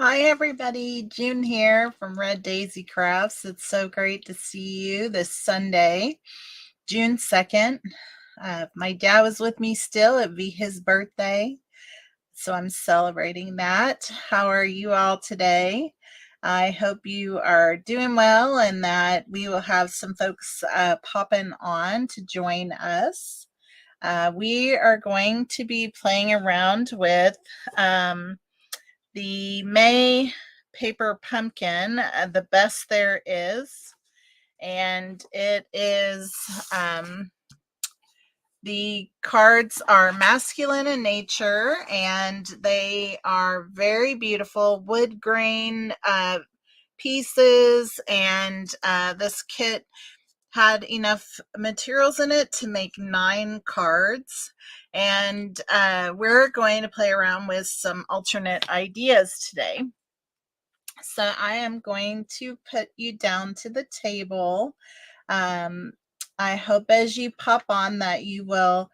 Hi everybody, June here from Red Daisy Crafts. It's so great to see you this Sunday, June 2nd. My dad was with me still. It'd be his birthday, so I'm celebrating that. How are you all today? I hope you are doing well and that we will have some folks popping on to join us. We are going to be playing around with the May paper pumpkin, the best there is. And it is, the cards are masculine in nature and they are very beautiful wood grain pieces. And this kit had enough materials in it to make 9 cards. And we're going to play around with some alternate ideas today. So I am going to put you down to the table. I hope as you pop on that you will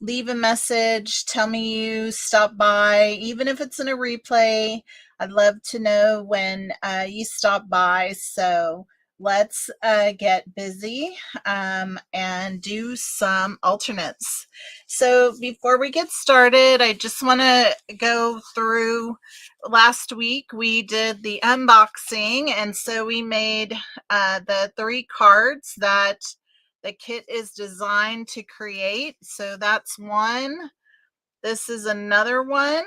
leave a message, tell me you stop by, even if it's in a replay. I'd love to know when you stop by. So let's get busy and do some alternates. So before we get started, I just want to go through. Last week we did the unboxing, and so we made the 3 cards that the kit is designed to create. So that's one. This is another one.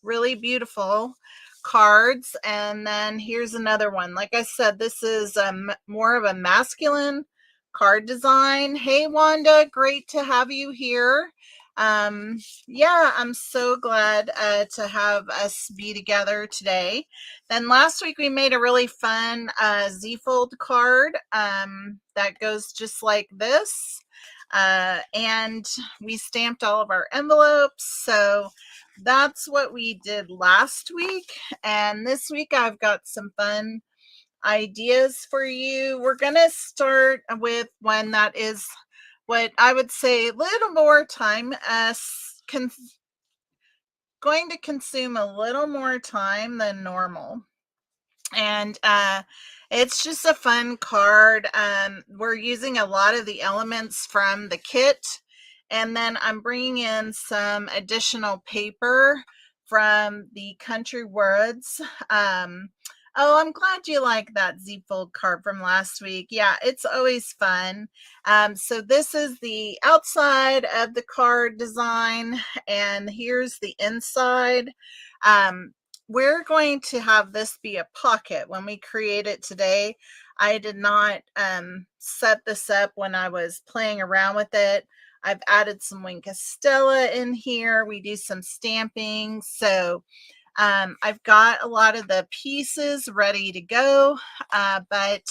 Really beautiful cards. And then here's another one. Like I said, this is more of a masculine card design. Hey Wanda, great to have you here. Yeah, I'm so glad to have us be together today. Then last week we made a really fun Z-fold card that goes just like this. And we stamped all of our envelopes. So that's what we did last week. And this week I've got some fun ideas for you. We're going to start with one that is what I would say a little more time, going to consume a little more time than normal. And it's just a fun card. We're using a lot of the elements from the kit, and then I'm bringing in some additional paper from the Country Woods. Oh, I'm glad you like that Z-fold card from last week. Yeah, it's always fun. So this is the outside of the card design, and here's the inside. We're going to have this be a pocket when we create it today. I did not set this up when I was playing around with it. I've added some Wink Stella in here. We do some stamping. So I've got a lot of the pieces ready to go, but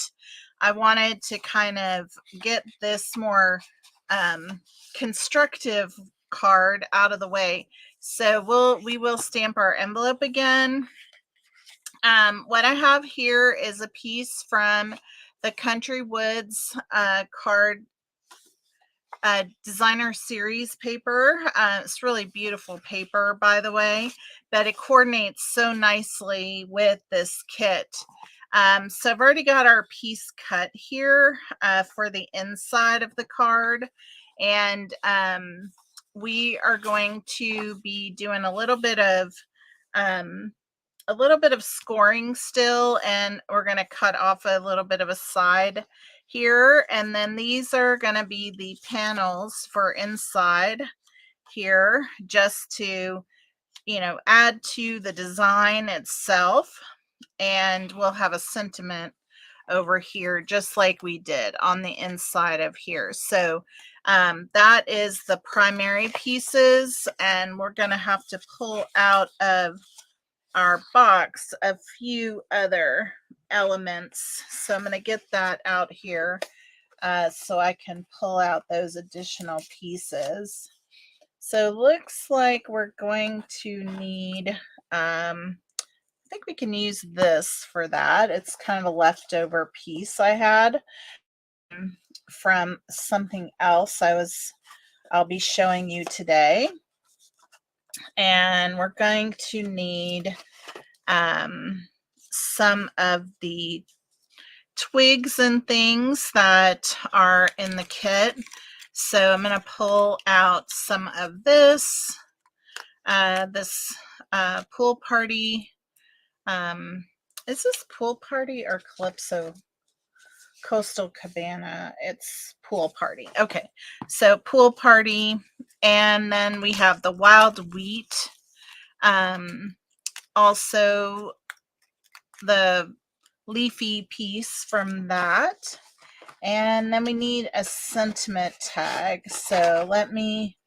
I wanted to kind of get this more constructive card out of the way. So we will stamp our envelope again. What I have here is a piece from the Country Woods card designer series paper. It's really beautiful paper, by the way, but it coordinates so nicely with this kit. So I've already got our piece cut here for the inside of the card, and we are going to be doing a little bit of scoring still, and we're going to cut off a little bit of a side here, and then these are going to be the panels for inside here, just to, you know, add to the design itself. And we'll have a sentiment over here just like we did on the inside of here. So that is the primary pieces, and we're going to have to pull out of our box a few other elements. So I'm going to get that out here so I can pull out those additional pieces. So looks like we're going to need, I think we can use this for that. It's kind of a leftover piece I had from something else I'll be showing you today. And we're going to need some of the twigs and things that are in the kit. So I'm going to pull out some of this, pool party. Is this pool party or Calypso Coastal Cabana? It's pool party. Okay, so pool party, and then we have the wild wheat. Also the leafy piece from that. And then we need a sentiment tag. So let me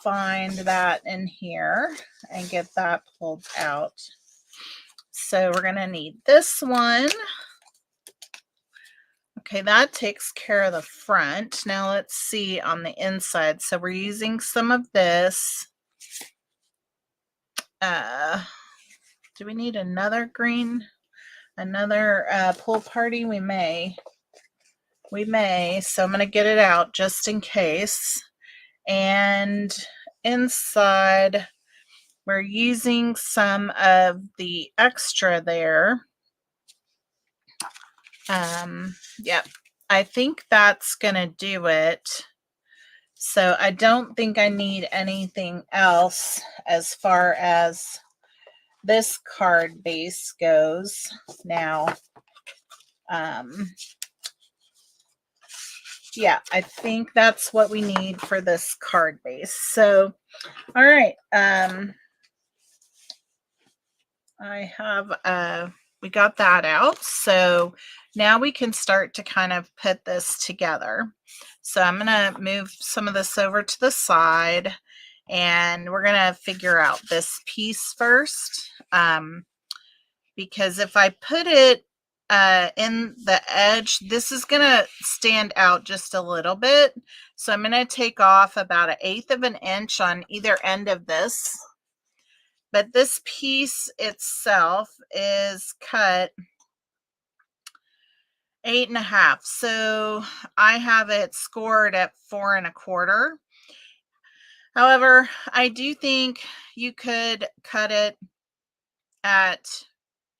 find that in here and get that pulled out. So we're going to need this one. Okay, that takes care of the front. Now let's see on the inside. So we're using some of this. Do we need another green? Another pool party? We may. So I'm going to get it out just in case. And inside, we're using some of the extra there. Yep, I think that's going to do it. So I don't think I need anything else as far as this card base goes now. Yeah, I think that's what we need for this card base. So, all right. I have, we got that out. So now we can start to kind of put this together. So I'm going to move some of this over to the side, and we're going to figure out this piece first. Because if I put it in the edge, this is going to stand out just a little bit. So I'm going to take off about 1/8 of an inch on either end of this. But this piece itself is cut 8.5. So I have it scored at 4 1/4. However, I do think you could cut it at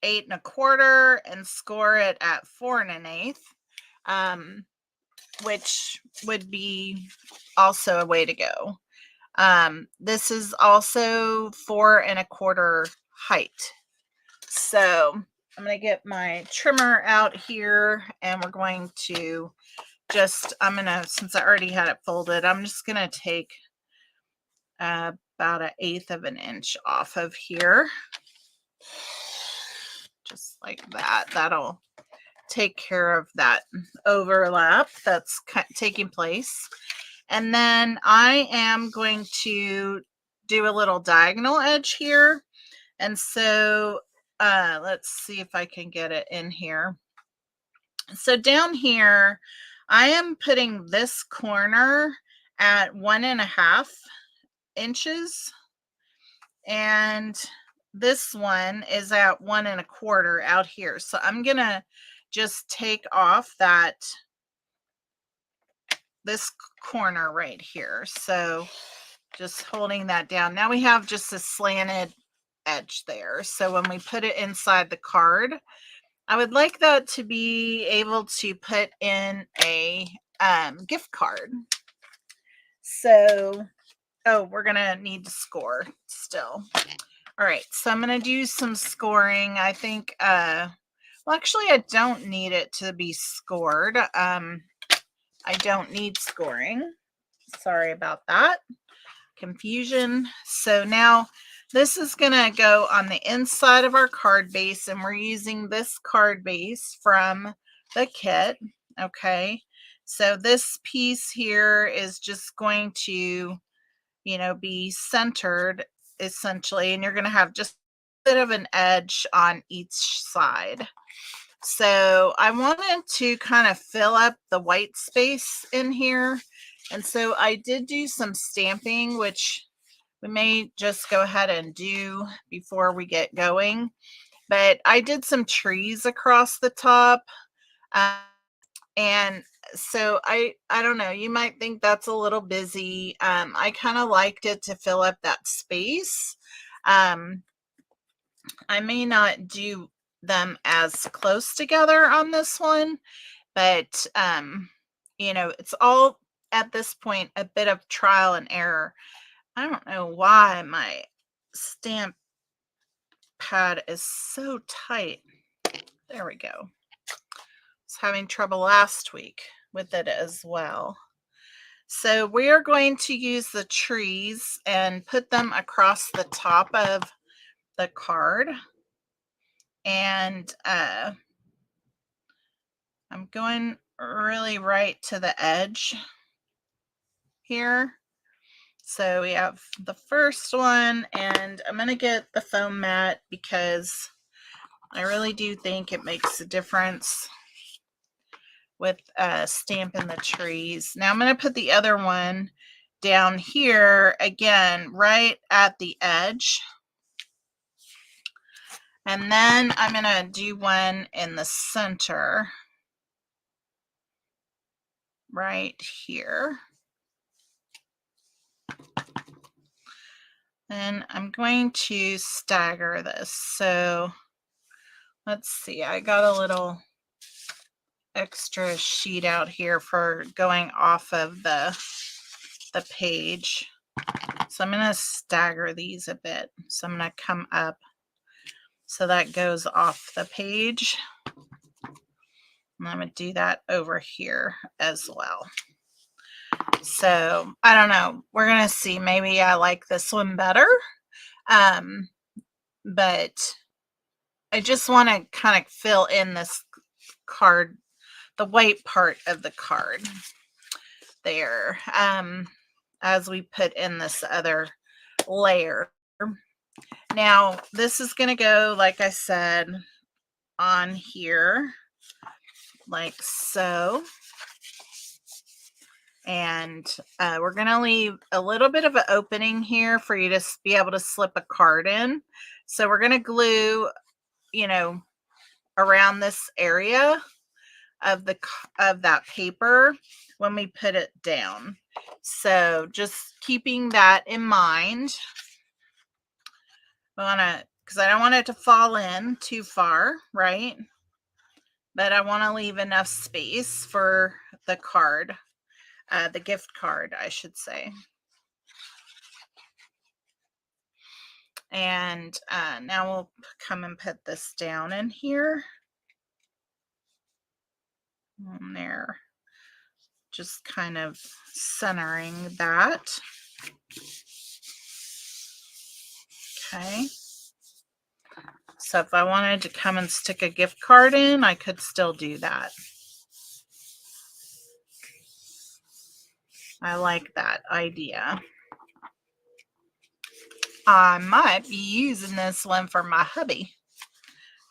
8 1/4 and score it at 4 1/8, which would be also a way to go. This is also 4 1/4 height. So I'm going to get my trimmer out here, and we're going to just, since I already had it folded, I'm just going to take about 1/8 of an inch off of here. Just like that. That'll take care of that overlap that's taking place. And then I am going to do a little diagonal edge here. And so let's see if I can get it in here. So down here, I am putting this corner at 1 1/2 inches. And this one is at 1 1/4 out here. So I'm going to just take off this corner right here. So just holding that down. Now we have just a slanted edge there. So when we put it inside the card, I would like that to be able to put in a gift card. So, we're going to need to score still. All right, so I'm going to do some scoring. I think, well, actually, I don't need it to be scored. I don't need scoring. Sorry about that. Confusion. So now this is going to go on the inside of our card base, and we're using this card base from the kit. Okay, so this piece here is just going to, be centered essentially, and you're going to have just a bit of an edge on each side. So I wanted to kind of fill up the white space in here. And so I did do some stamping, which we may just go ahead and do before we get going. But I did some trees across the top. And so I don't know, you might think that's a little busy. I kind of liked it to fill up that space. I may not do them as close together on this one, but it's all at this point a bit of trial and error. I don't know why my stamp pad is so tight. There we go. I was having trouble last week with it as well. So we are going to use the trees and put them across the top of the card. And I'm going really right to the edge here. So we have the first one, and I'm going to get the foam mat because I really do think it makes a difference with stamping the trees. Now I'm going to put the other one down here again, right at the edge. And then I'm going to do one in the center right here. And I'm going to stagger this. So let's see, I got a little extra sheet out here for going off of the page. So I'm going to stagger these a bit. So I'm going to come up so that goes off the page. And I'm going to do that over here as well. So I don't know. We're going to see. Maybe I like this one better. But I just want to kind of fill in this card, the white part of the card there, as we put in this other layer. Now, this is going to go, like I said, on here, like so. And we're going to leave a little bit of an opening here for you to be able to slip a card in. So we're going to glue, around this area of that paper when we put it down. So just keeping that in mind. Because I don't want it to fall in too far, right? But I want to leave enough space for the card. The gift card, I should say. And now we'll come and put this down in here. And there. Just kind of centering that. Okay. So if I wanted to come and stick a gift card in, I could still do that. I like that idea. I might be using this one for my hubby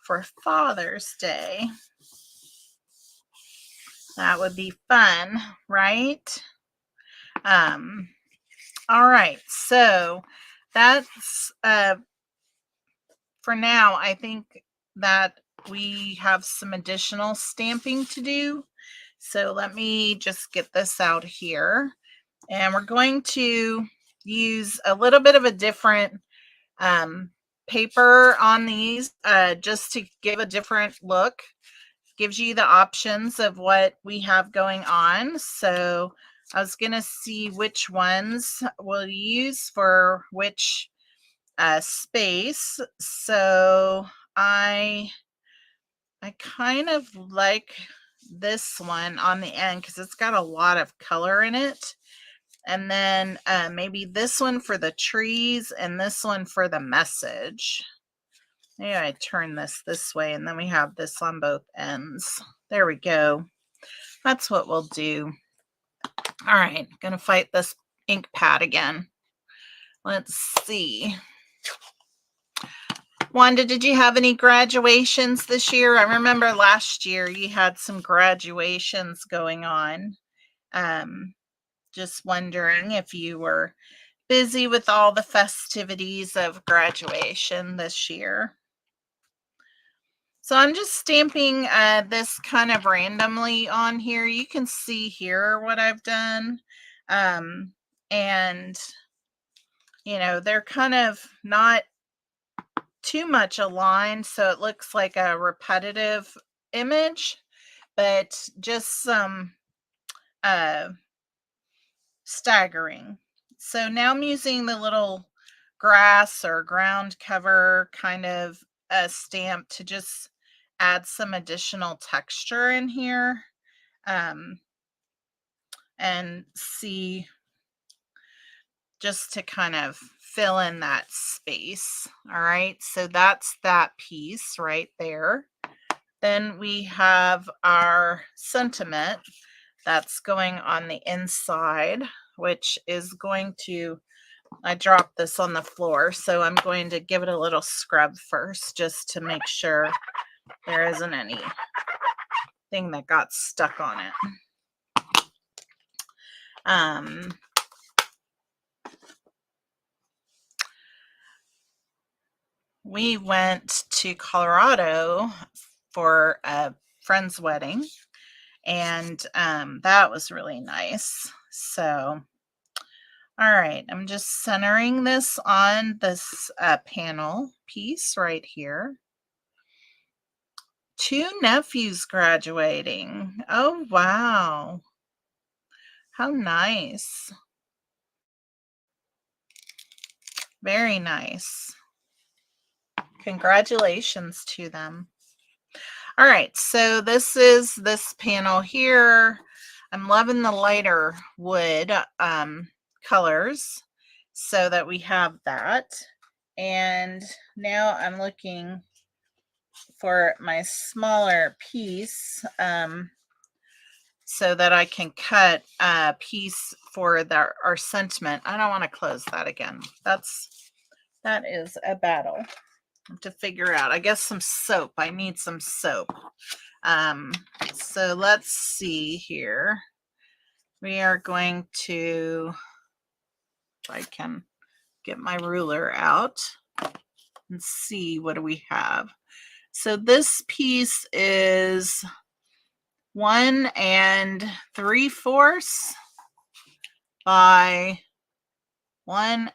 for Father's Day. That would be fun, right? All right, so that's for now. I think that we have some additional stamping to do. So let me just get this out here. And we're going to use a little bit of a different paper on these just to give a different look. Gives you the options of what we have going on. So I was going to see which ones we'll use for which space. So I kind of like this one on the end because it's got a lot of color in it. And then maybe this one for the trees and this one for the message. Maybe I turn this way and then we have this on both ends. There we go. That's what we'll do. All right, gonna fight this ink pad again. Let's see. Wanda, did you have any graduations this year? I remember last year you had some graduations going on. Just wondering if you were busy with all the festivities of graduation this year. So I'm just stamping this kind of randomly on here. You can see here what I've done. And, they're kind of not too much aligned, so it looks like a repetitive image, but just some staggering. So now I'm using the little grass or ground cover kind of a stamp to just add some additional texture in here, and see, just to kind of fill in that space. All right, so that's that piece right there. Then we have our sentiment that's going on the inside, which is going to, I dropped this on the floor, so I'm going to give it a little scrub first just to make sure there isn't anything that got stuck on it. We went to Colorado for a friend's wedding, and that was really nice. So, all right, I'm just centering this on this panel piece right here. 2 nephews graduating. Oh, wow. How nice. Very nice. Congratulations to them. All right, so this is this panel here. I'm loving the lighter wood colors so that we have that. And now I'm looking for my smaller piece so that I can cut a piece for our sentiment. I don't want to close that again. That is a battle to figure out. I guess some soap. I need some soap. So let's see here. We are going to, if I can get my ruler out and see, what do we have? So this piece is 1 3/4 by 1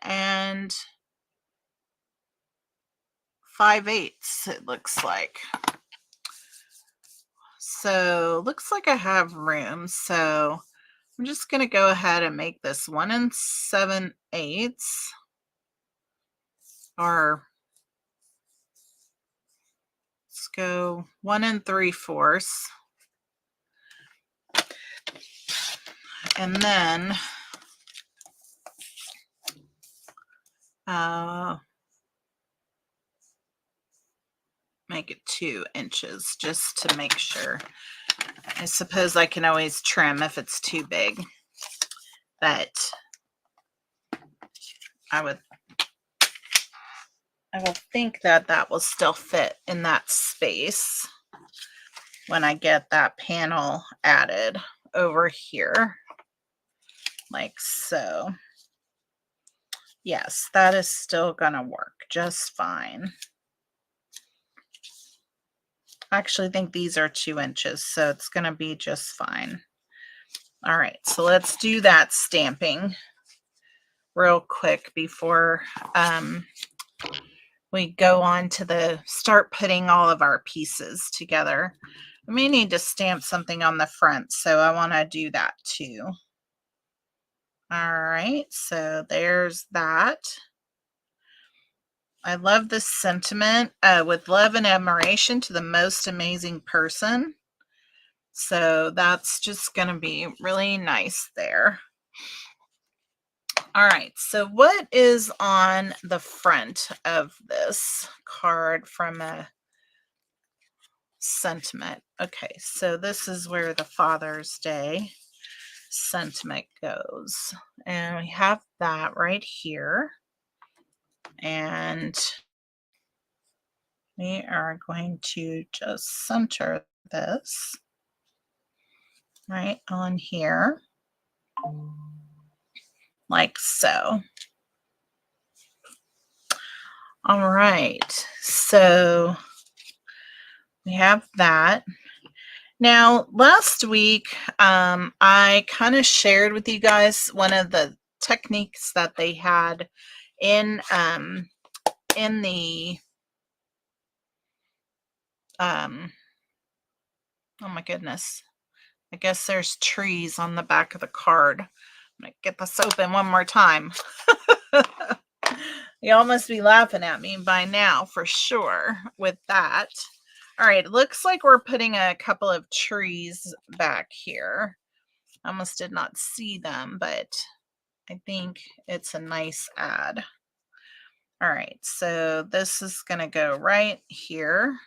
5/8, it looks like. So looks like I have room. So I'm just going to go ahead and make this 1 7/8, or let's go 1 3/4. And then make it 2 inches just to make sure. I suppose I can always trim if it's too big, but I will think that will still fit in that space when I get that panel added over here, like so. Yes, that is still gonna work just fine. I actually think these are 2 inches, so it's gonna be just fine. All right, so let's do that stamping real quick before we go on to start putting all of our pieces together. We may need to stamp something on the front, so I want to do that too. All right, so there's that. I love this sentiment, with love and admiration to the most amazing person. So that's just going to be really nice there. All right, so what is on the front of this card from a sentiment? Okay, so this is where the Father's Day sentiment goes. And we have that right here. And we are going to just center this right on here, like so. All right, so we have that. Now, last week, I kind of shared with you guys one of the techniques that they had in the oh my goodness. I guess there's trees on the back of the card. I'm gonna get this open one more time. Y'all must be laughing at me by now for sure with that. All right, it looks like we're putting a couple of trees back here. I almost did not see them, but I think it's a nice add. All right, so this is going to go right here,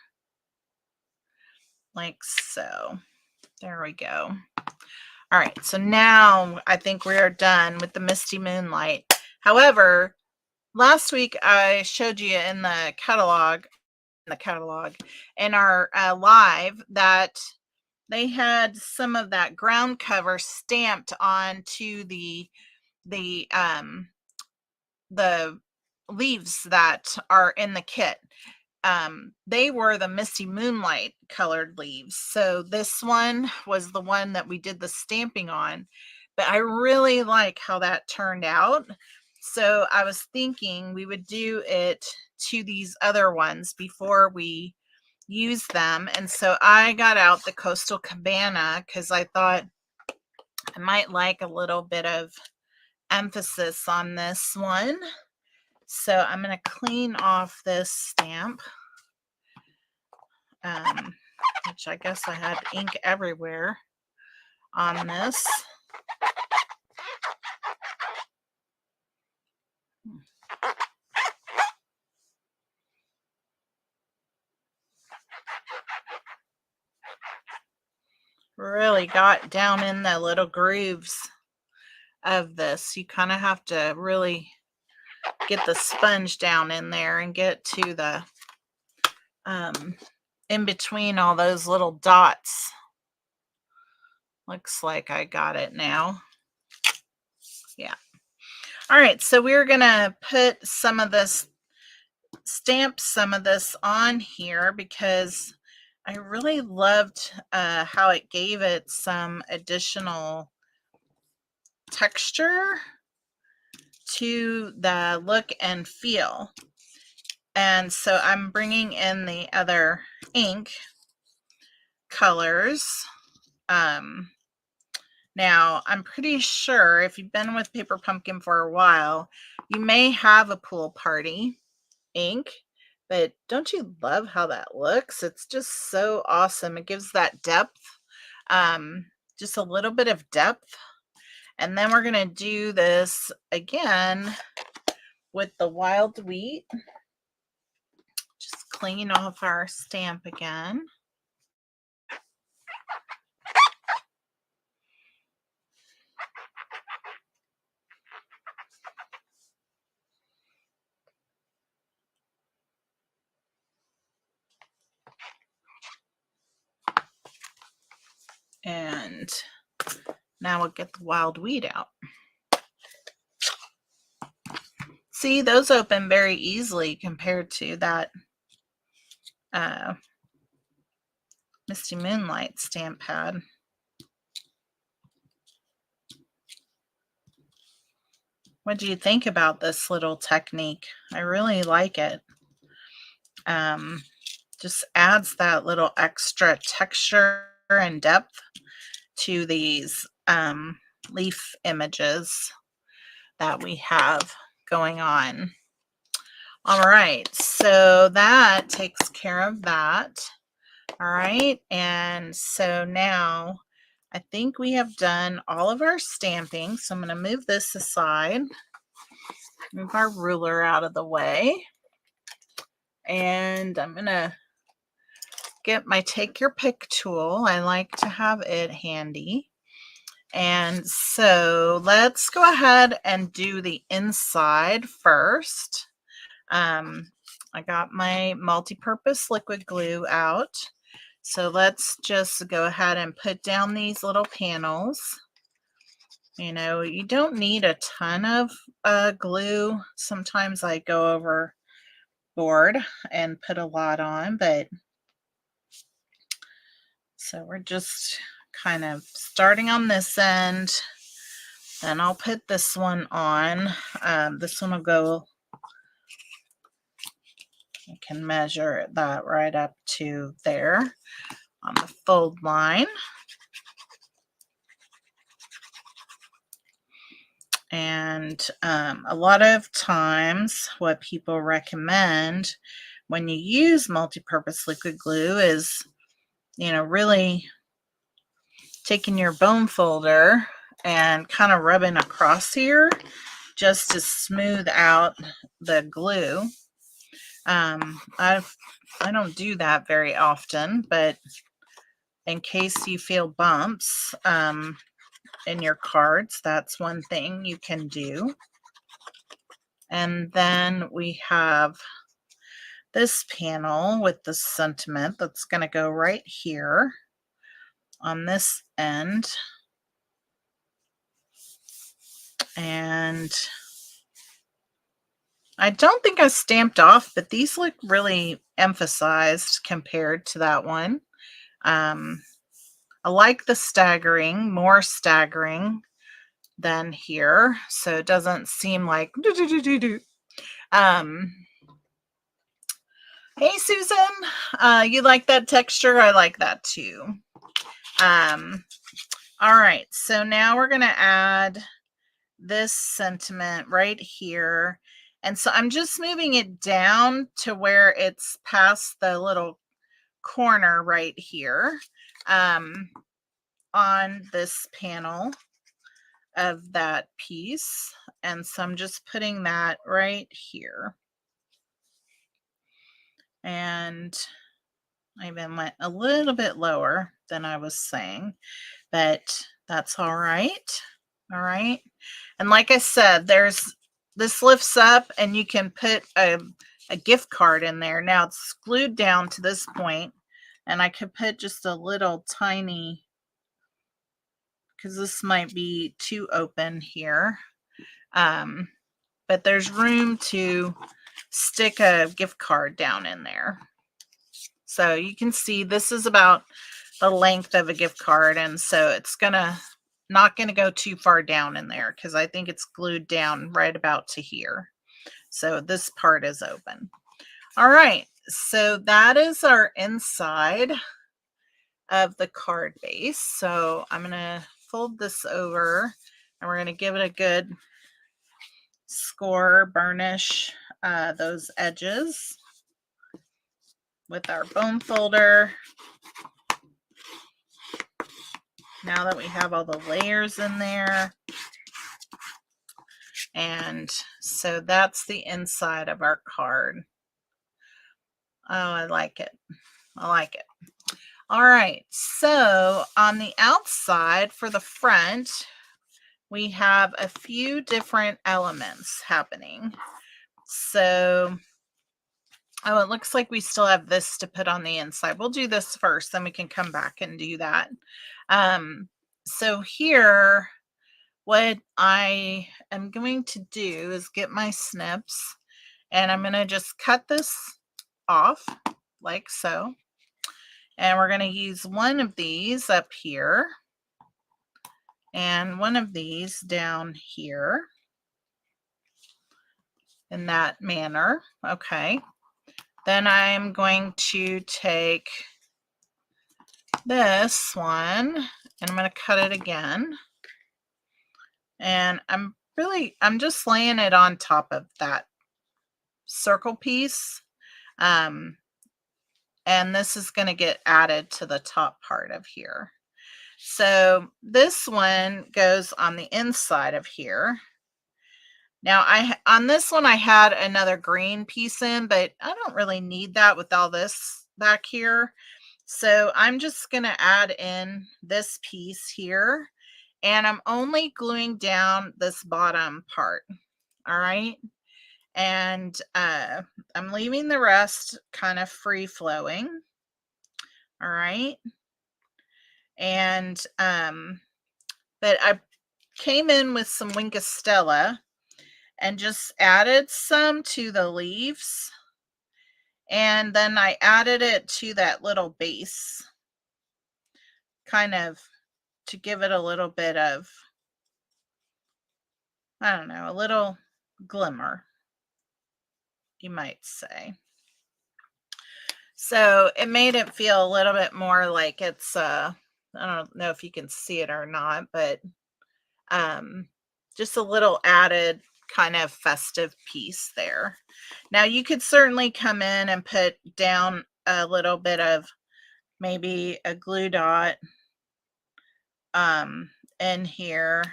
like so. There we go. All right, so now I think we are done with the Misty Moonlight. However, last week I showed you in the catalog, in our live, that they had some of that ground cover stamped onto the leaves that are in the kit. They were the Misty Moonlight colored leaves. So this one was the one that we did the stamping on, but I really like how that turned out. So I was thinking we would do it to these other ones before we use them. And so I got out the Coastal Cabana because I thought I might like a little bit of emphasis on this one. So I'm going to clean off this stamp, which I guess I had ink everywhere on this. Really got down in the little grooves of this. You kind of have to really get the sponge down in there and get to the in between all those little dots. Looks like I got it now. Yeah. All right, so we're gonna put some of this, stamp some of this on here because I really loved how it gave it some additional texture to the look and feel. And so I'm bringing in the other ink colors. Now, I'm pretty sure if you've been with Paper Pumpkin for a while, you may have a pool party ink, but don't you love how that looks? It's just so awesome. It gives that depth, just a little bit of depth. And then we're going to do this again with the wild wheat. Just clean off our stamp again. And now we'll get the wild wheat out. See, those open very easily compared to that Misty Moonlight stamp pad. What do you think about this little technique? I really like it. Just adds that little extra texture and depth to these leaf images that we have going on. All right, so that takes care of that. All right, and so now I think we have done all of our stamping. So I'm going to move this aside, move our ruler out of the way, and I'm going to get my Take Your Pick tool. I like to have it handy. And so let's go ahead and do the inside first. I got my multi-purpose liquid glue out. So let's just go ahead and put down these little panels. You know, you don't need a ton of glue. Sometimes I go overboard and put a lot on, but so we're just kind of starting on this end. Then I'll put this one on. This one will go You can measure that right up to there on the fold line. And a lot of times what people recommend when you use multi-purpose liquid glue is, really taking your bone folder and kind of rubbing across here just to smooth out the glue. I don't do that very often, but in case you feel bumps in your cards, that's one thing you can do. And then we have this panel with the sentiment that's going to go right here on this end. And I don't think I stamped off, but these look really emphasized compared to that one. I like the staggering, more staggering than here, so it doesn't seem like hey Susan, you like that texture? I like that too. All right, so now we're gonna add this sentiment right here, and so I'm just moving it down to where it's past the little corner right here on this panel of that piece. And so I'm just putting that right here. And I even went a little bit lower than I was saying, but that's all right. All right. And like I said, this lifts up and you can put a gift card in there. Now it's glued down to this point, and I could put just a little tiny, because this might be too open here. But there's room to stick a gift card down in there. So you can see this is about the length of a gift card, and so it's not gonna go too far down in there because I think it's glued down right about to here. So this part is open. All right, so that is our inside of the card base. So I'm gonna fold this over and we're gonna give it a good score, burnish those edges with our bone folder. Now that we have all the layers in there. And so that's the inside of our card. Oh, I like it. I like it. All right, so on the outside for the front, we have a few different elements happening. So, oh, it looks like we still have this to put on the inside. We'll do this first, then we can come back and do that. So here, what I am going to do is get my snips, and I'm going to just cut this off like so. And we're going to use one of these up here and one of these down here in that manner. Okay. Then I'm going to take this one and I'm going to cut it again. And I'm just laying it on top of that circle piece. And this is going to get added to the top part of here. So this one goes on the inside of here. Now on this one I had another green piece in, but I don't really need that with all this back here. So I'm just going to add in this piece here, and I'm only gluing down this bottom part. All right. And I'm leaving the rest kind of free flowing. All right. And but I came in with some Winkostella and just added some to the leaves, and then I added it to that little base, kind of to give it a little bit of, I don't know, a little glimmer, you might say. So it made it feel a little bit more like it's I don't know if you can see it or not, but um just a little added kind of festive piece there. Now you could certainly come in and put down a little bit of maybe a glue dot um in here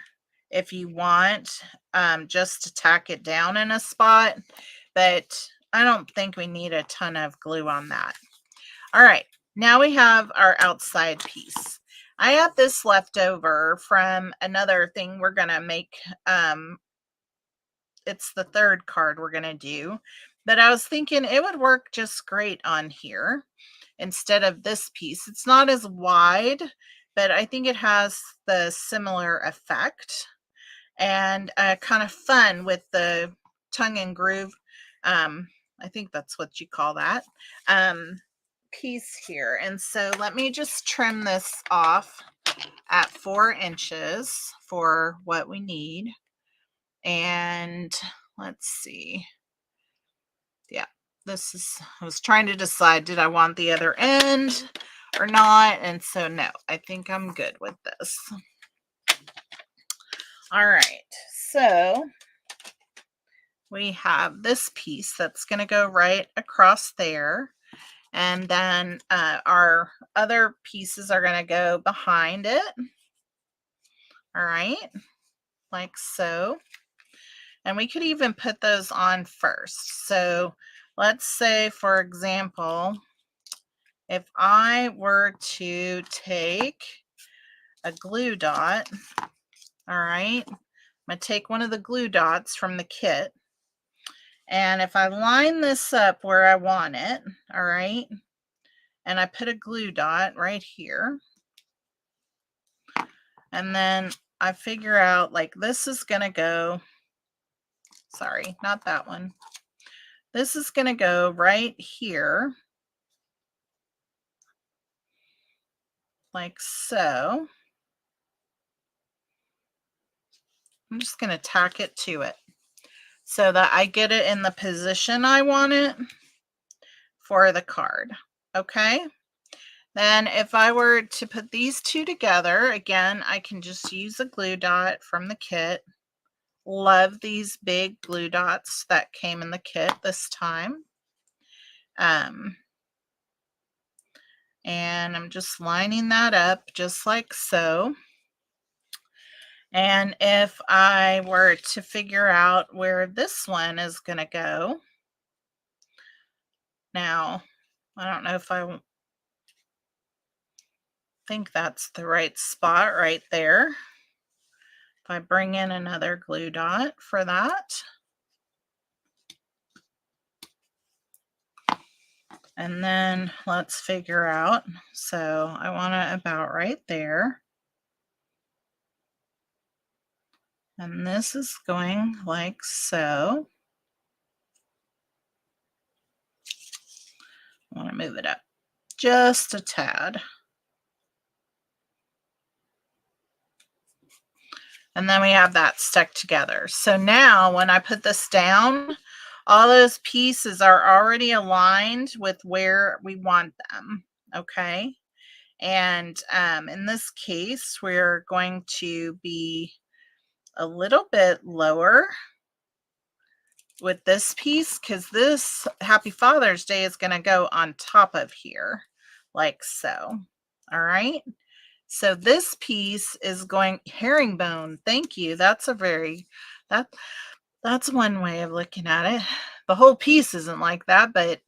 if you want, just to tack it down in a spot, but I don't think we need a ton of glue on that. All right, now we have our outside piece. I have this left over from another thing we're gonna make. It's the third card we're gonna do, but I was thinking it would work just great on here instead of this piece. It's not as wide, but I think it has the similar effect and kind of fun with the tongue and groove. Um, I think that's what you call that. Piece here. And so let me just trim this off at 4 inches for what we need. And let's see. Yeah, this is, I was trying to decide, did I want the other end or not? And so no, I think I'm good with this. All right, so we have this piece that's going to go right across there. And then our other pieces are going to go behind it. All right, like so. And we could even put those on first. So let's say, for example, if I were to take a glue dot, all right, I'm going to take one of the glue dots from the kit. And if I line this up where I want it, all right, and I put a glue dot right here, and then I figure out like this is going to go, sorry, not that one. This is going to go right here, like so. I'm just going to tack it to it so that I get it in the position I want it for the card. Okay. Then if I were to put these two together, again, I can just use a glue dot from the kit. Love these big glue dots that came in the kit this time. And I'm just lining that up just like so. And if I were to figure out where this one is going to go, now, I don't know if I think that's the right spot right there. If I bring in another glue dot for that. And then let's figure out, so I want it about right there. And this is going like so. I want to move it up just a tad. And then we have that stuck together. So now when I put this down, all those pieces are already aligned with where we want them. Okay. And in this case, we're going to be a little bit lower with this piece because this Happy Father's Day is going to go on top of here like so. All right. So this piece is going herringbone. Thank you. That's a very, that's one way of looking at it. The whole piece isn't like that, but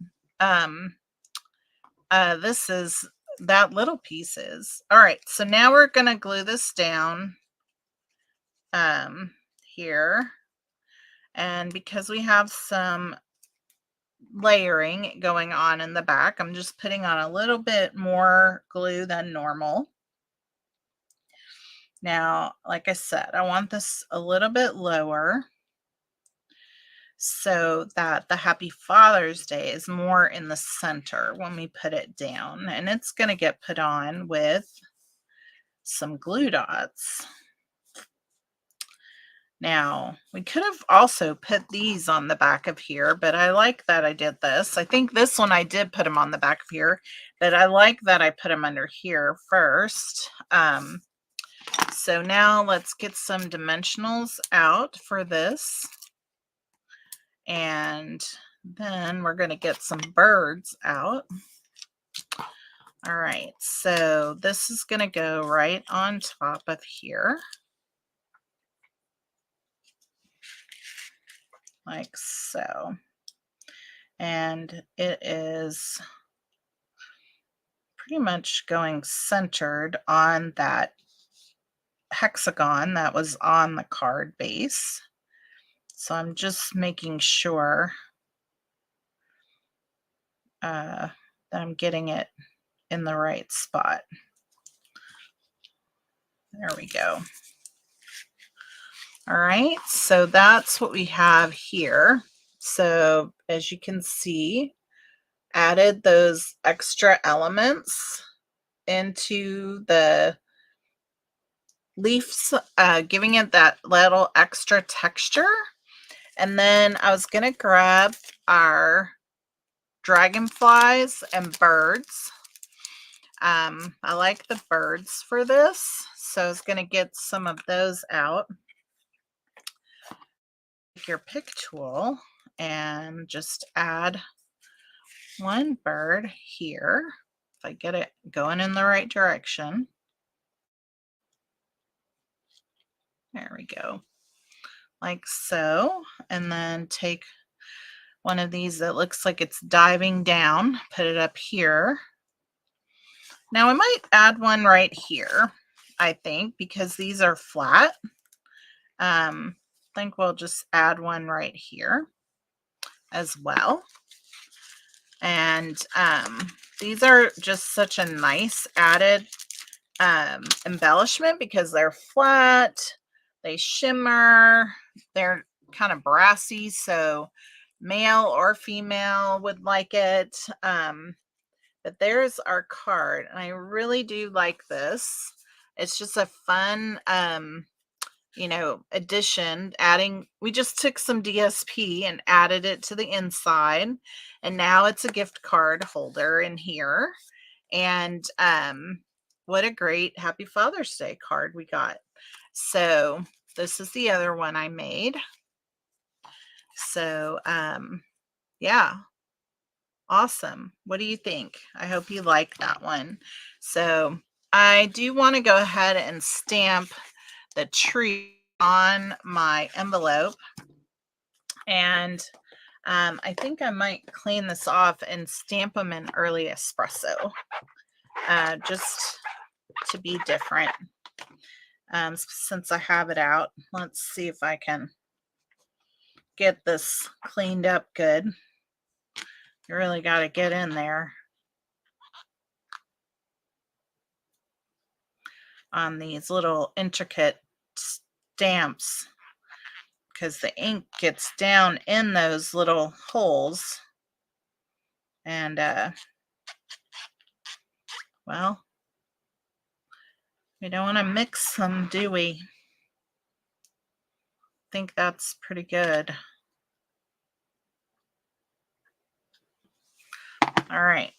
this is, that little piece is. All right. So now we're going to glue this down here. And because we have some layering going on in the back, I'm just putting on a little bit more glue than normal. Now, like I said, I want this a little bit lower so that the Happy Father's Day is more in the center when we put it down. And it's going to get put on with some glue dots. Now, we could have also put these on the back of here, but I like that I did this. I think this one I did put them on the back of here, but I like that I put them under here first. So now let's get some dimensionals out for this. And then we're going to get some birds out. All right, so this is going to go right on top of here. Like so. And it is pretty much going centered on that hexagon that was on the card base. So I'm just making sure that I'm getting it in the right spot. There we go. All right, so that's what we have here. So as you can see, added those extra elements into the leaves, giving it that little extra texture. And then I was going to grab our dragonflies and birds. I like the birds for this, so I was going to get some of those out. Take your pick tool and just add one bird here. If I get it going in the right direction. There we go. Like so. And then take one of these that looks like it's diving down, put it up here. Now I might add one right here, I think, because these are flat. I think we'll just add one right here as well. And these are just such a nice added embellishment because they're flat, they shimmer, they're kind of brassy, so male or female would like it. But there's our card, and I really do like this. It's just a fun addition. We just took some DSP and added it to the inside, and now it's a gift card holder in here. And what a great Happy Father's Day card we got. So this is the other one I made. So yeah, awesome. What do you think? I hope you like that one. So I do want to go ahead and stamp the tree on my envelope, and I think I might clean this off and stamp them in early espresso, just to be different. Since I have it out, let's see if I can get this cleaned up good. You really got to get in there on these little intricate stamps, because the ink gets down in those little holes, and well, we don't want to mix them, do we? I think that's pretty good. All right,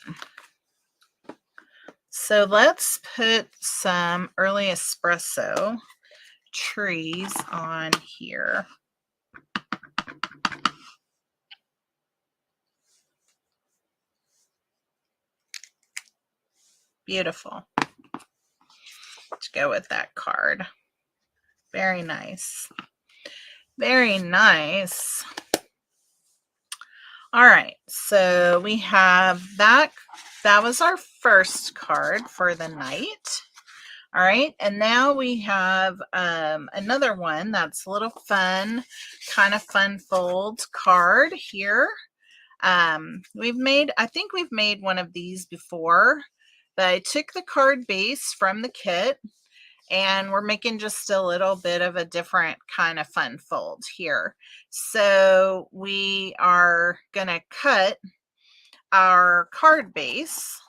so let's put some early espresso trees on here. Beautiful. To go with that card. Very nice. Very nice. All right, so we have that. That was our first card for the night. All right, and now we have another one that's a little fun, kind of fun fold card here. I think we've made one of these before, but I took the card base from the kit, and we're making just a little bit of a different kind of fun fold here. So we are gonna cut our card base,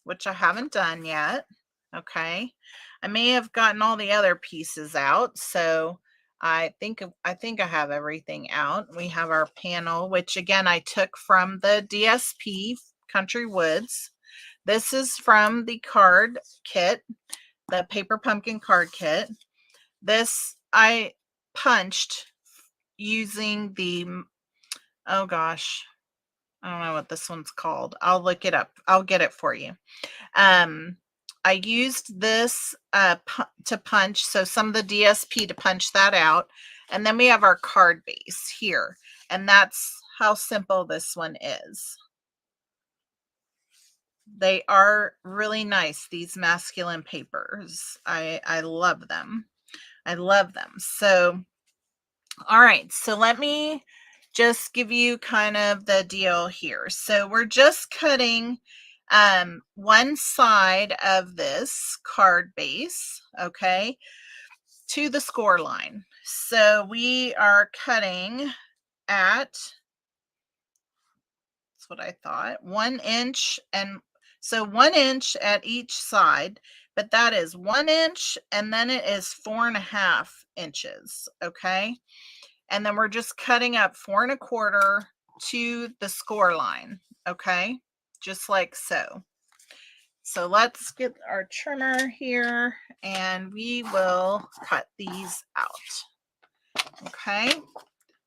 which I haven't done yet. Okay, I may have gotten all the other pieces out, so I think I have everything out. We have our panel, which again I took from the DSP Country Woods. This is from the card kit, the paper pumpkin card kit. This I punched using the, oh gosh, I don't know what this one's called. I'll look it up. I'll get it for you. I used this to punch, so some of the DSP to punch that out. And then we have our card base here. And that's how simple this one is. They are really nice, these masculine papers. I love them. I love them. So, all right. So let me just give you kind of the deal here. So we're just cutting one side of this card base, okay, to the score line. So we are cutting at, that's what I thought, 1 inch, and so 1 inch at each side, but that is 1 inch, and then it is 4.5 inches, okay? And then we're just cutting up 4 1/4 to the score line, okay? Just like so. So let's get our trimmer here and we will cut these out. Okay.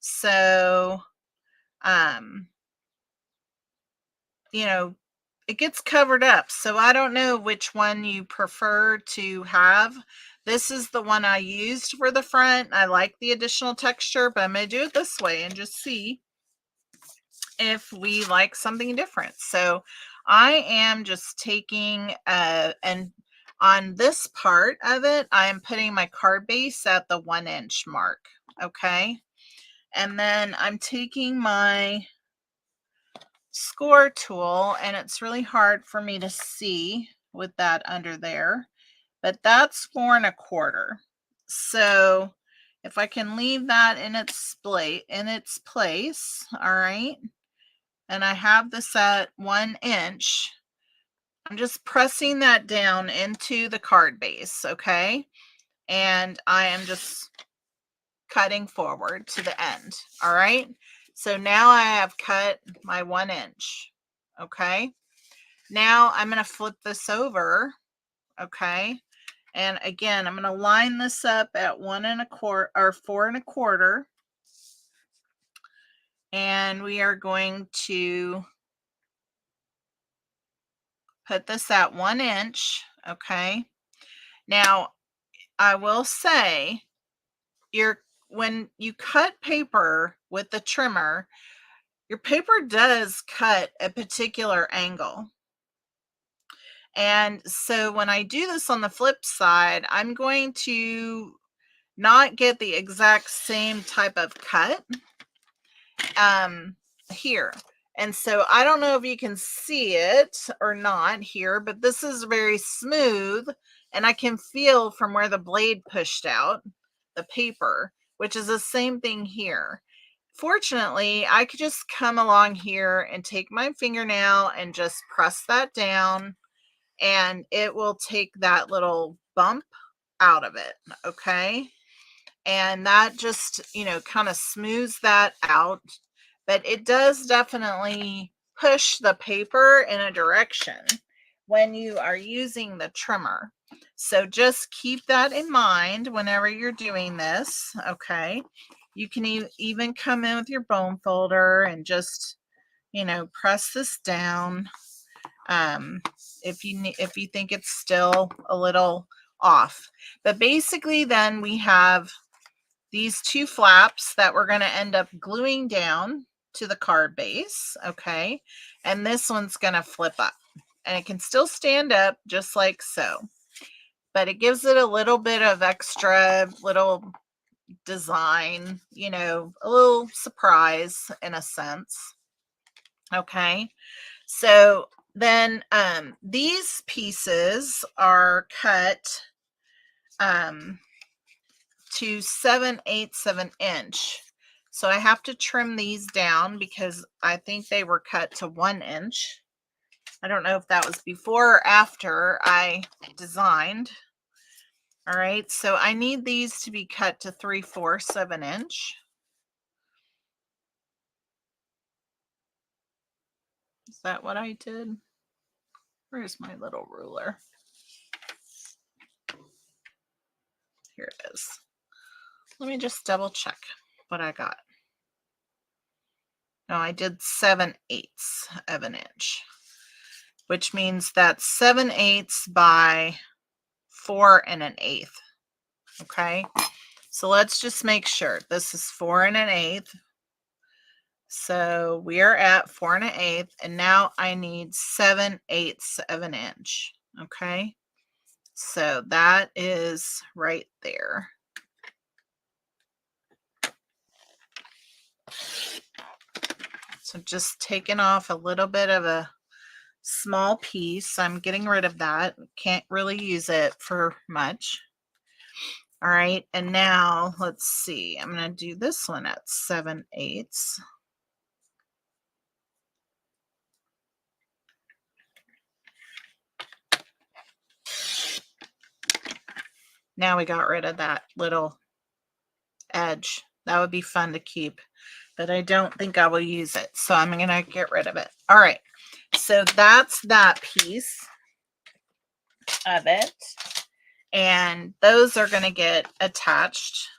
So, you know, it gets covered up. So I don't know which one you prefer to have. This is the one I used for the front. I like the additional texture, but I'm going to do it this way and just see if we like something different. So I am just taking and on this part of it, I am putting my card base at the 1 inch mark. Okay. And then I'm taking my score tool, and it's really hard for me to see with that under there, but that's 4 1/4. So if I can leave that in its place, all right. And I have this at 1 inch. I'm just pressing that down into the card base, okay? And I am just cutting forward to the end, all right? So now I have cut my 1 inch, okay? Now I'm going to flip this over, okay? And again, I'm going to line this up at 1 1/4 or 4 1/4. And we are going to put this at 1 inch, okay? Now, I will say, when you cut paper with the trimmer, your paper does cut a particular angle. And so when I do this on the flip side, I'm going to not get the exact same type of cut here. And so I don't know if you can see it or not here, but this is very smooth, and I can feel from where the blade pushed out the paper, which is the same thing here. Fortunately, I could just come along here and take my fingernail and just press that down, and it will take that little bump out of it, okay? And that just, kind of smooths that out. But it does definitely push the paper in a direction when you are using the trimmer. So just keep that in mind whenever you're doing this, okay? You can even come in with your bone folder and just, press this down if you think it's still a little off. But basically then we have these 2 flaps that we're going to end up gluing down to the card base, okay? And this one's going to flip up, and it can still stand up just like so, but it gives it a little bit of extra little design, a little surprise in a sense, okay? So then these pieces are cut to 7/8 of an inch. So I have to trim these down because I think they were cut to 1 inch. I don't know if that was before or after I designed. All right, so I need these to be cut to 3/4 of an inch. Is that what I did? Where's my little ruler? Here it is. Let me just double check what I got. No, I did 7/8 of an inch, which means that's 7/8 by 4 1/8. Okay, so let's just make sure this is 4 1/8. So we are at 4 1/8, and now I need 7/8 of an inch. Okay, so that is right there. So just taking off a little bit of a small piece. I'm getting rid of that. Can't really use it for much. All right, and now let's see. I'm going to do this one at 7/8. Now we got rid of that little edge. That would be fun to keep, but I don't think I will use it. So I'm going to get rid of it. All right, so that's that piece of it. And those are going to get attached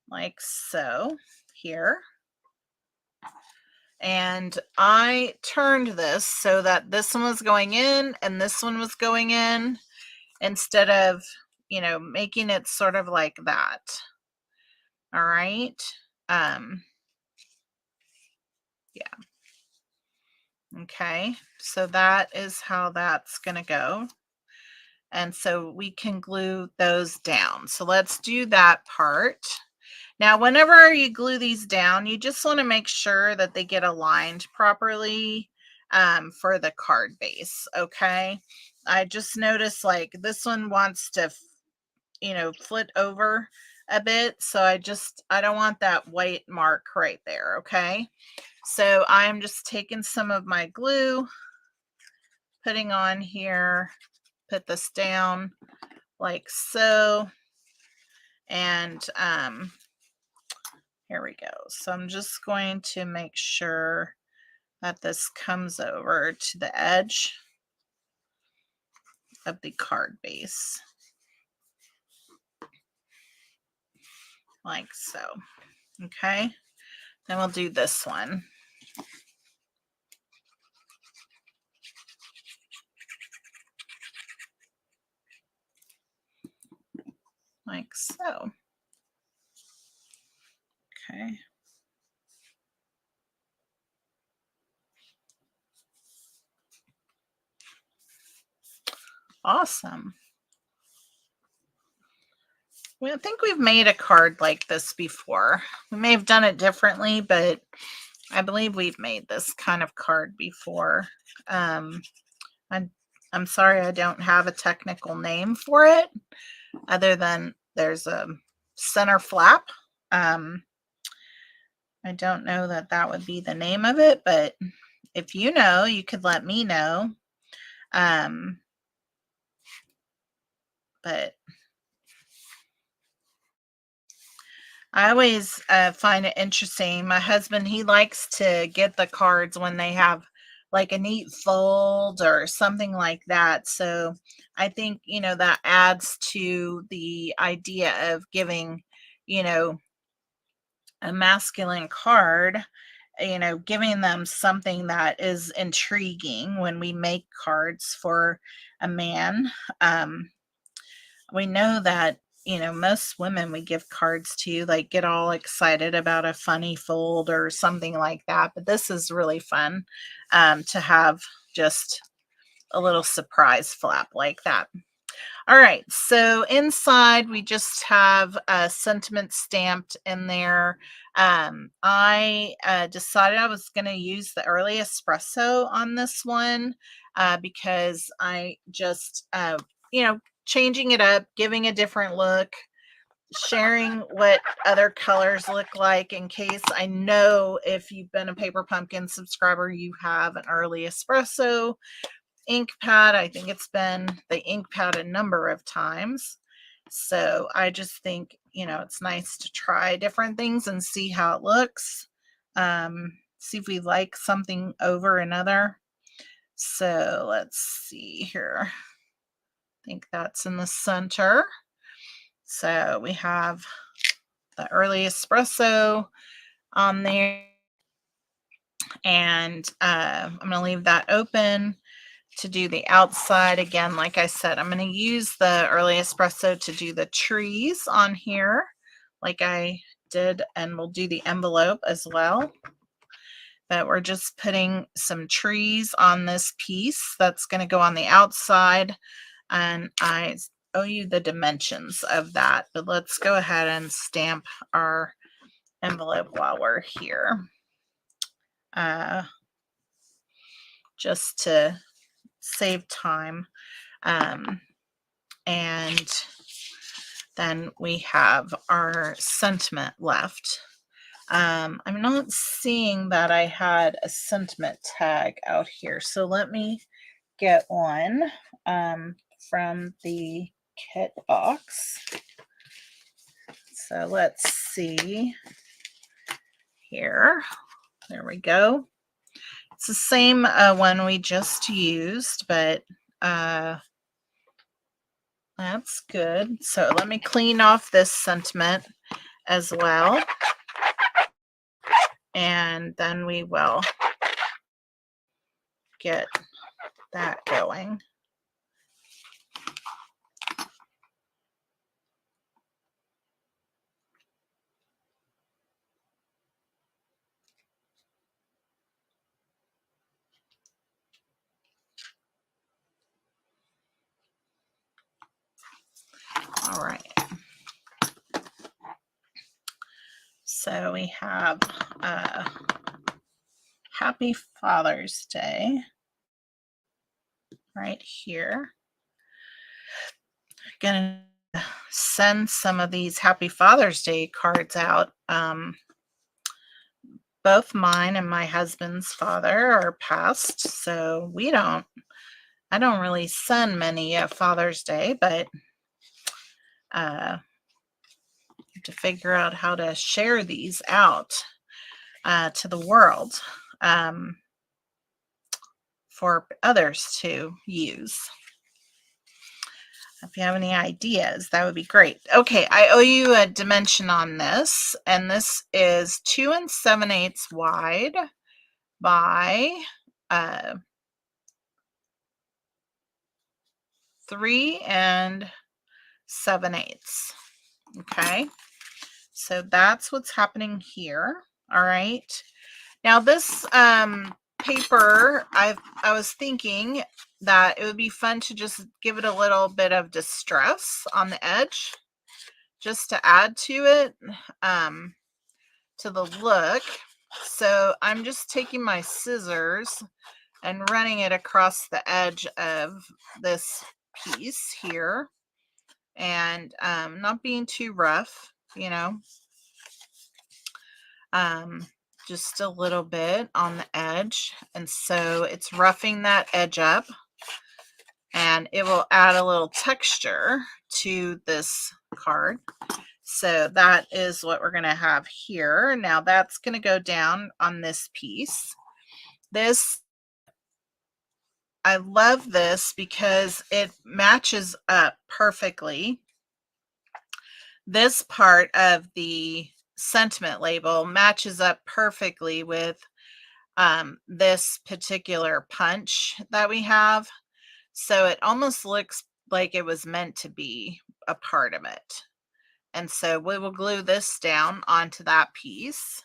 like so here. And I turned this so that this one was going in and this one was going in, instead of, you know, making it sort of like that. All right. Yeah. Okay. So that is how that's going to go. And so we can glue those down. So let's do that part. Now, whenever you glue these down, you just want to make sure that they get aligned properly for the card base. Okay. I just noticed like this one wants to, you know, flit over a bit. So I don't want that white mark right there. Okay. So I'm just taking some of my glue, putting on here, put this down like so. And here we go. So I'm just going to make sure that this comes over to the edge of the card base. Like so. Okay. Then we'll do this one. Like so. Okay. Awesome. Well, I think we've made a card like this before. We may have done it differently, but I believe we've made this kind of card before. I'm sorry I don't have a technical name for it, other than there's a center flap. I don't know that that would be the name of it, but if you know, you could let me know. But I always find it interesting. My husband, he likes to get the cards when they have like a neat fold or something like that. So I think, you know, that adds to the idea of giving, you know, a masculine card, you know, giving them something that is intriguing when we make cards for a man. We know that, you know, most women we give cards to like get all excited about a funny fold or something like that, but this is really fun to have just a little surprise flap like that. All right, so inside we just have a sentiment stamped in there. I decided I was going to use the early espresso on this one because I just, you know, changing it up, giving a different look, sharing what other colors look like, in case I know if you've been a Paper Pumpkin subscriber, you have an early espresso ink pad. I think it's been the ink pad a number of times. So I just think, it's nice to try different things and see how it looks. See if we like something over another. So let's see here. I think that's in the center. So we have the early espresso on there. And I'm going to leave that open to do the outside. Again, like I said, I'm going to use the early espresso to do the trees on here like I did, and we'll do the envelope as well. But we're just putting some trees on this piece that's going to go on the outside, and I owe you the dimensions of that, but let's go ahead and stamp our envelope while we're here, just to save time. And then we have our sentiment left. I'm not seeing that I had a sentiment tag out here, so let me get one from the kit box. So let's see here. There we go. It's the same one we just used, but that's good. So let me clean off this sentiment as well, and then we will get that going. All right. So we have Happy Father's Day right here. Gonna send some of these Happy Father's Day cards out. Both mine and my husband's father are passed, so I don't really send many at Father's Day, but to figure out how to share these out to the world for others to use. If you have any ideas, that would be great. Okay, I owe you a dimension on this, and this is 2 7/8 wide by 3 7/8. Okay, so that's what's happening here. All right. Now this paper, I was thinking that it would be fun to just give it a little bit of distress on the edge, just to add to it, to the look. So I'm just taking my scissors and running it across the edge of this piece here, and not being too rough, just a little bit on the edge. And so it's roughing that edge up, and it will add a little texture to this card. So that is what we're going to have here. Now that's going to go down on this piece. I love this because it matches up perfectly. This part of the sentiment label matches up perfectly with this particular punch that we have. So it almost looks like it was meant to be a part of it. And so we will glue this down onto that piece.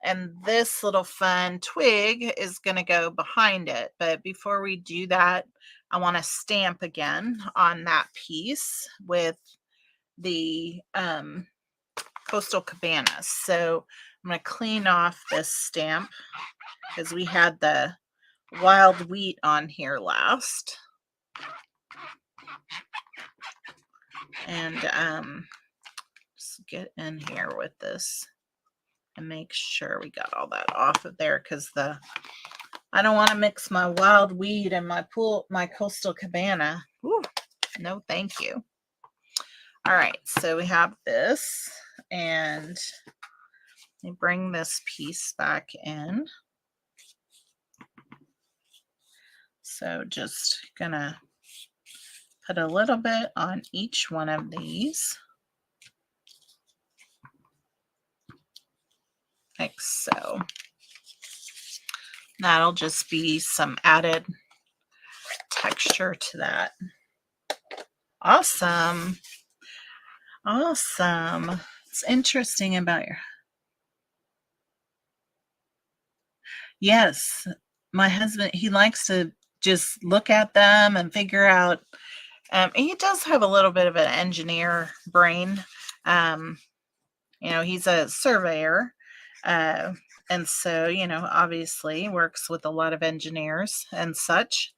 And this little fun twig is going to go behind it. But before we do that, I want to stamp again on that piece with the Coastal Cabanas. So I'm going to clean off this stamp because we had the wild wheat on here last. And just get in here with this and make sure we got all that off of there, because I don't want to mix my wild weed and my Coastal Cabana. Ooh, no thank you. All right, so we have this, and we bring this piece back in. So just gonna put a little bit on each one of these, like so. That'll just be some added texture to that. Awesome. Awesome. It's interesting about your... Yes, my husband, he likes to just look at them and figure out. He does have a little bit of an engineer brain. He's a surveyor. And so, obviously works with a lot of engineers and such.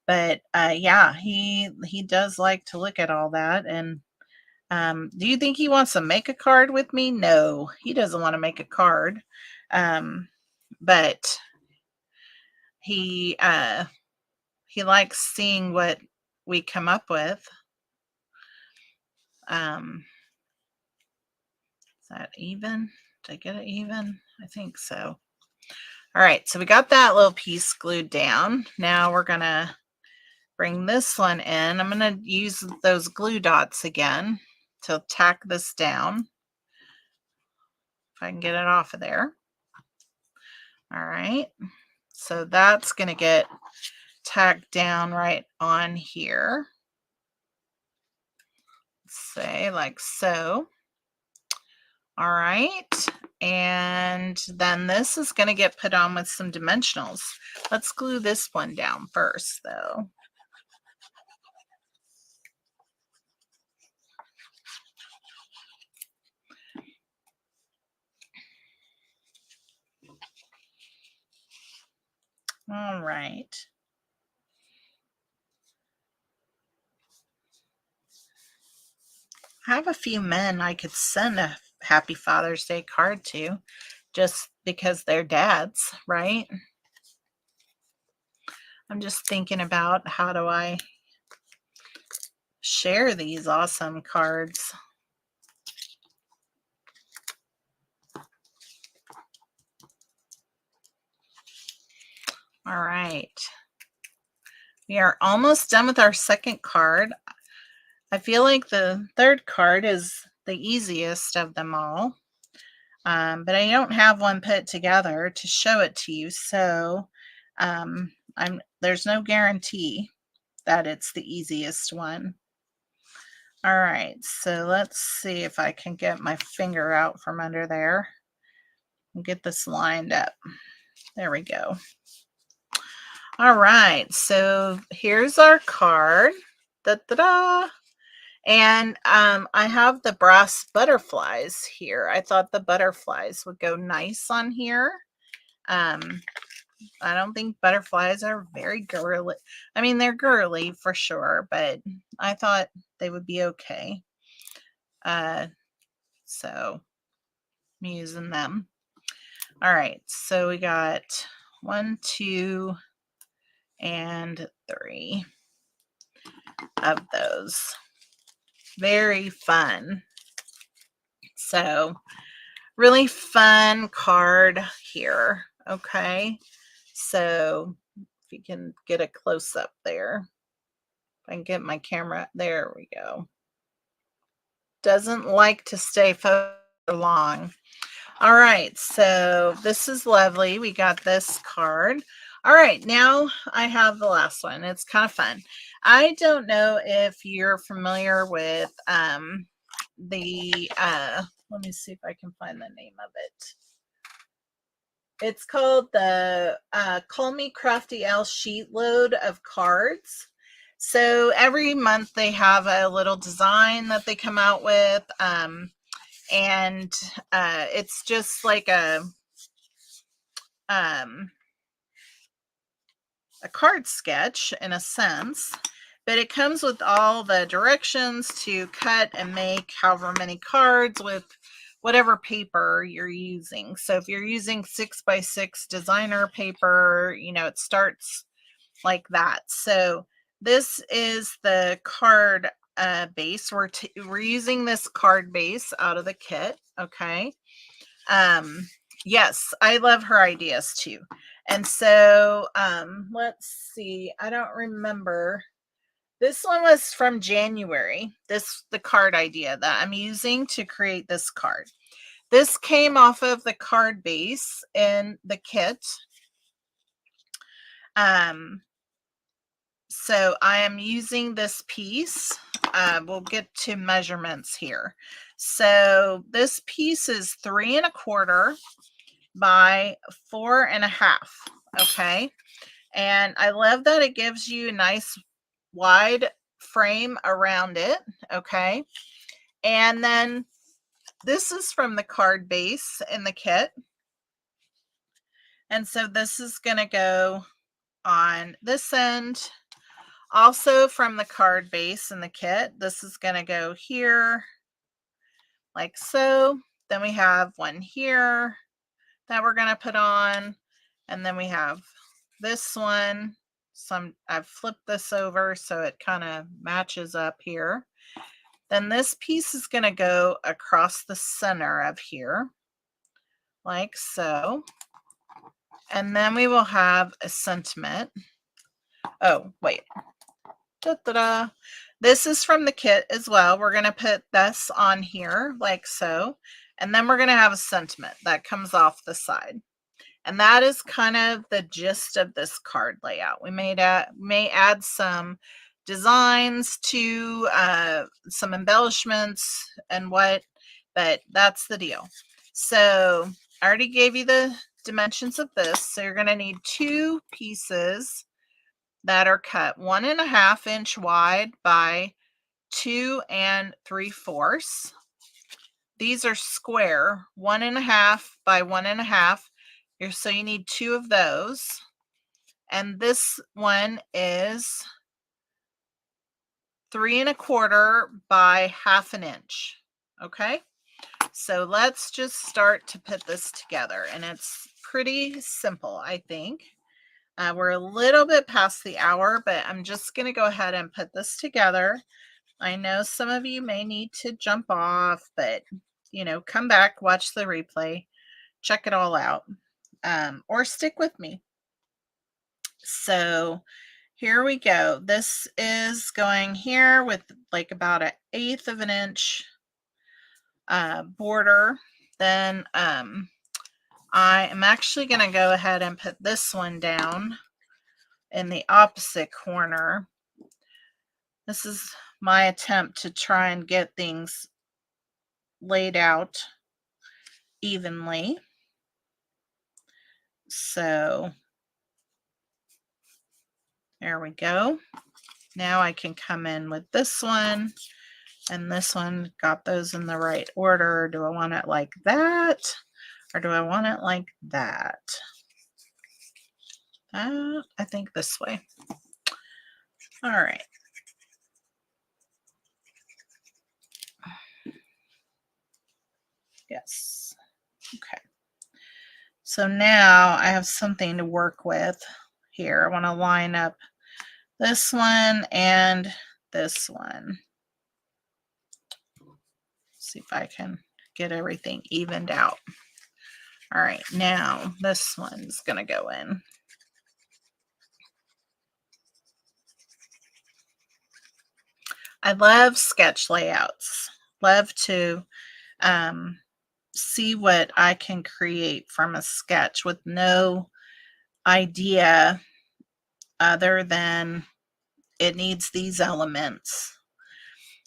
But yeah, he does like to look at all that. And do you think he wants to make a card with me? No, he doesn't want to make a card. But he likes seeing what we come up with. Is that even? Did I get it even? I think so. All right, so we got that little piece glued down. Now we're gonna bring this one in. I'm gonna use those glue dots again to tack this down. If I can get it off of there. All right, so that's gonna get tacked down right on here. Say like so. All right, and then this is going to get put on with some dimensionals. Let's glue this one down first, though. All right. I have a few men I could send a Happy Father's Day card to, just because they're dads, right? I'm just thinking about how do I share these awesome cards. All right. We are almost done with our second card. I feel like the third card is the easiest of them all, but I don't have one put together to show it to you, so there's no guarantee that it's the easiest one. All right, so let's see if I can get my finger out from under there and get this lined up. There we go. All right, so here's our card. Da-da-da. And I have the brass butterflies here. I thought the butterflies would go nice on here. I don't think butterflies are very girly. I mean, they're girly for sure, but I thought they would be okay. So I'm using them. All right, so we got 1, 2, and 3 of those. Very fun. So really fun card here. Okay, so if you can get a close up there, if I can get my camera, there we go. Doesn't like to stay for long. All right, so this is lovely. We got this card. All right, now I have the last one. It's kind of fun. I don't know if you're familiar with let me see if I can find the name of it. It's called the Call Me Crafty Al sheet load of cards. So every month they have a little design that they come out with. And it's just like a card sketch in a sense, but it comes with all the directions to cut and make however many cards with whatever paper you're using. So if you're using 6x6 designer paper, it starts like that. So this is the card base. We're using this card base out of the kit. Okay. Yes, I love her ideas too. And so, let's see. I don't remember. This one was from January. The card idea that I'm using to create this card. This came off of the card base in the kit. So I am using this piece. We'll get to measurements here. So this piece is 3¼ by 4½. Okay. And I love that it gives you a nice wide frame around it. Okay. And then this is from the card base in the kit. And so this is going to go on this end. Also from the card base in the kit, this is going to go here like so. Then we have one here that we're going to put on. And then we have this one. I've flipped this over so it kind of matches up here. Then this piece is going to go across the center of here like so. And then we will have a sentiment. Oh, wait. Da-da-da. This is from the kit as well. We're going to put this on here like so. And then we're going to have a sentiment that comes off the side. And that is kind of the gist of this card layout. We may add some designs to some embellishments and but that's the deal. So I already gave you the dimensions of this. So you're going to need 2 pieces that are cut 1½ inch wide by 2 3/4. These are square, 1½ by 1½. So you need 2 of those. And this one is 3¼ by 1/2 inch. Okay. So let's just start to put this together. And it's pretty simple, I think. We're a little bit past the hour, but I'm just going to go ahead and put this together. I know some of you may need to jump off, but come back, watch the replay, check it all out, or stick with me. So here we go. This is going here with like about 1/8 of an inch border. Then I am actually going to go ahead and put this one down in the opposite corner. This is my attempt to try and get things laid out evenly. So there we go. Now I can come in with this one and this one. Got those in the right order. Do I want it like that or do I want it like that? I think this way. All right. Yes. Okay. So now I have something to work with here. I want to line up this one and this one. See if I can get everything evened out. All right, now this one's going to go in. I love sketch layouts. Love to see what I can create from a sketch with no idea other than it needs these elements,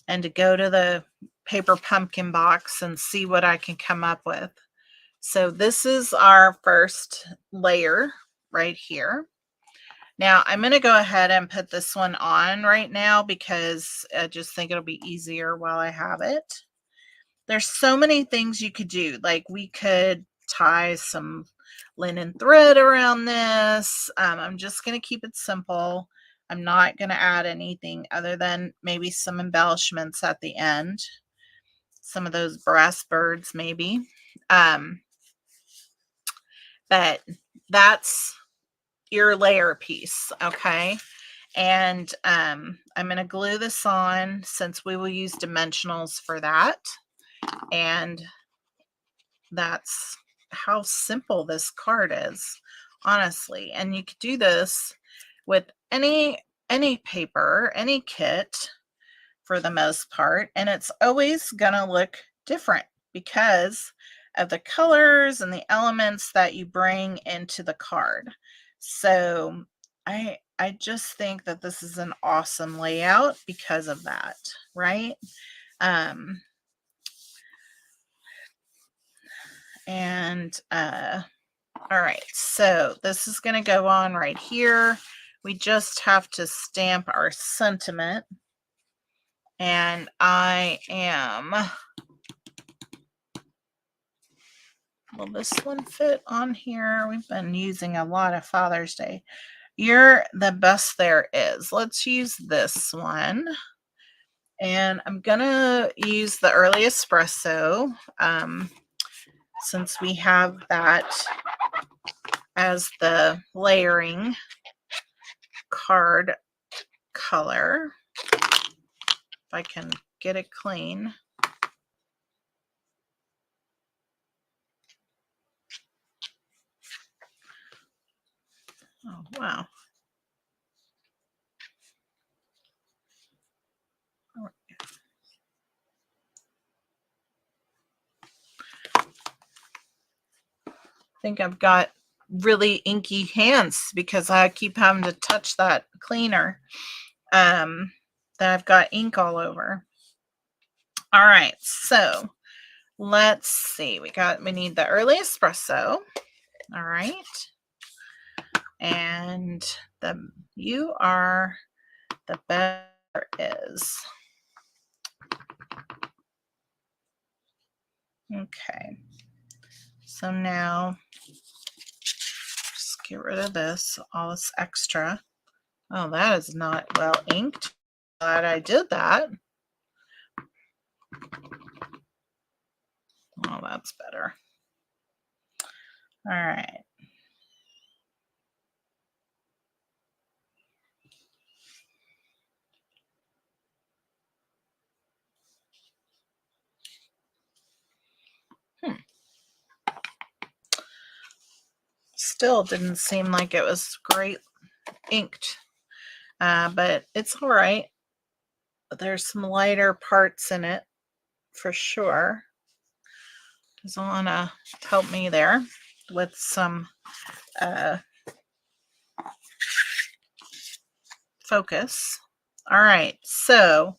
and to go to the paper pumpkin box and see what I can come up with. So this is our first layer right here. Now I'm going to go ahead and put this one on right now because I just think it'll be easier while I have it. There's so many things you could do. Like we could tie some linen thread around this. I'm just going to keep it simple. I'm not going to add anything other than maybe some embellishments at the end. Some of those brass birds maybe. But that's your layer piece, okay? And I'm going to glue this on since we will use dimensionals for that. And that's how simple this card is, honestly. And you could do this with any paper, any kit for the most part, and it's always going to look different because of the colors and the elements that you bring into the card. So I just think that this is an awesome layout because of that, right? All right, so this is going to go on right here. We just have to stamp our sentiment. And will this one fit on here? We've been using a lot of Father's Day. You're the best there is. Let's use this one. And I'm going to use the early espresso since we have that as the layering card color. If I can get it clean. Oh, wow. I think I've got really inky hands because I keep having to touch that cleaner that I've got ink all over. All right, so let's see. We need the early espresso. All right. And you are the best there is. Okay. So now just get rid of this, all this extra. Oh, that is not well inked. Glad I did that. Oh, that's better. All right. Still didn't seem like it was great inked, but it's all right. There's some lighter parts in it for sure. Doesn't want to help me there with some focus. All right, so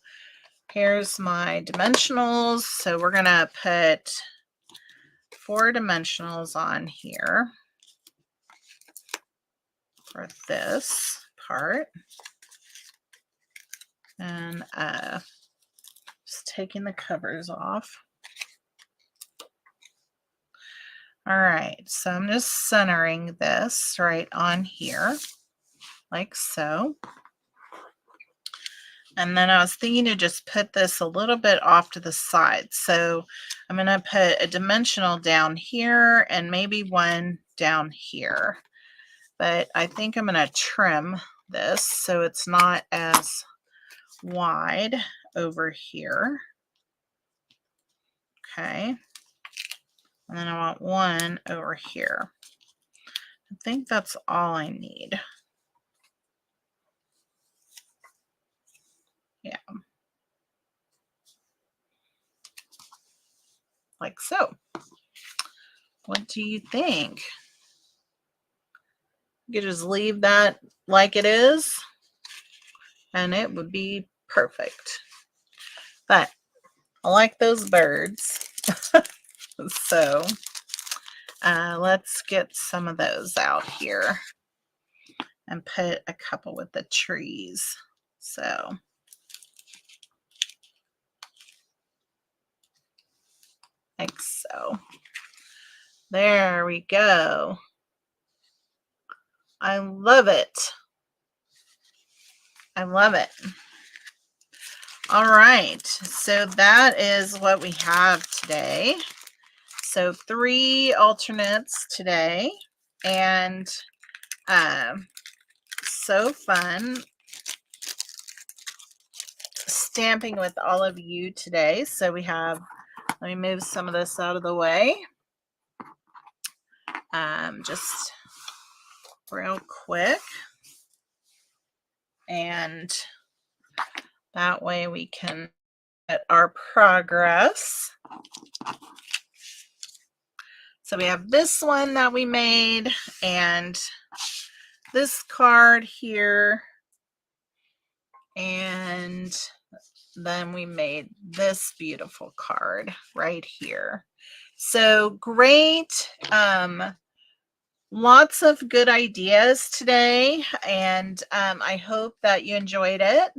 here's my dimensionals. So we're gonna put 4 dimensionals on here for this part. And just taking the covers off. All right, so I'm just centering this right on here, like so. And then I was thinking to just put this a little bit off to the side. So I'm going to put a dimensional down here and maybe one down here. But I think I'm going to trim this so it's not as wide over here. Okay. And then I want one over here. I think that's all I need. Yeah. Like so. What do you think? You could just leave that like it is, and it would be perfect. But I like those birds. So let's get some of those out here and put a couple with the trees. So like so. There we go. I love it. I love it. All right, so that is what we have today. So 3 alternates today, and so fun. stamping with all of you today. So we have, let me move some of this out of the way. Just real quick. And that way we can get our progress. So we have this one that we made and this card here. And then we made this beautiful card right here. So great. Lots of good ideas today, and I hope that you enjoyed it.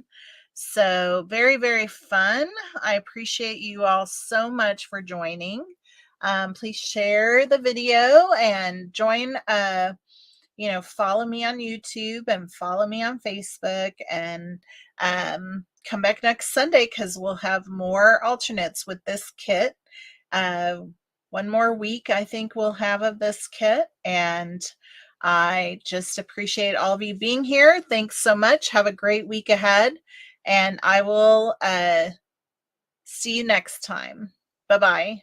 So very, very fun. I appreciate you all so much for joining. Please share the video and join, follow me on YouTube and follow me on Facebook, and come back next Sunday because we'll have more alternates with this kit. One more week I think we'll have of this kit, and I just appreciate all of you being here. Thanks so much. Have a great week ahead, and I will see you next time. Bye-bye.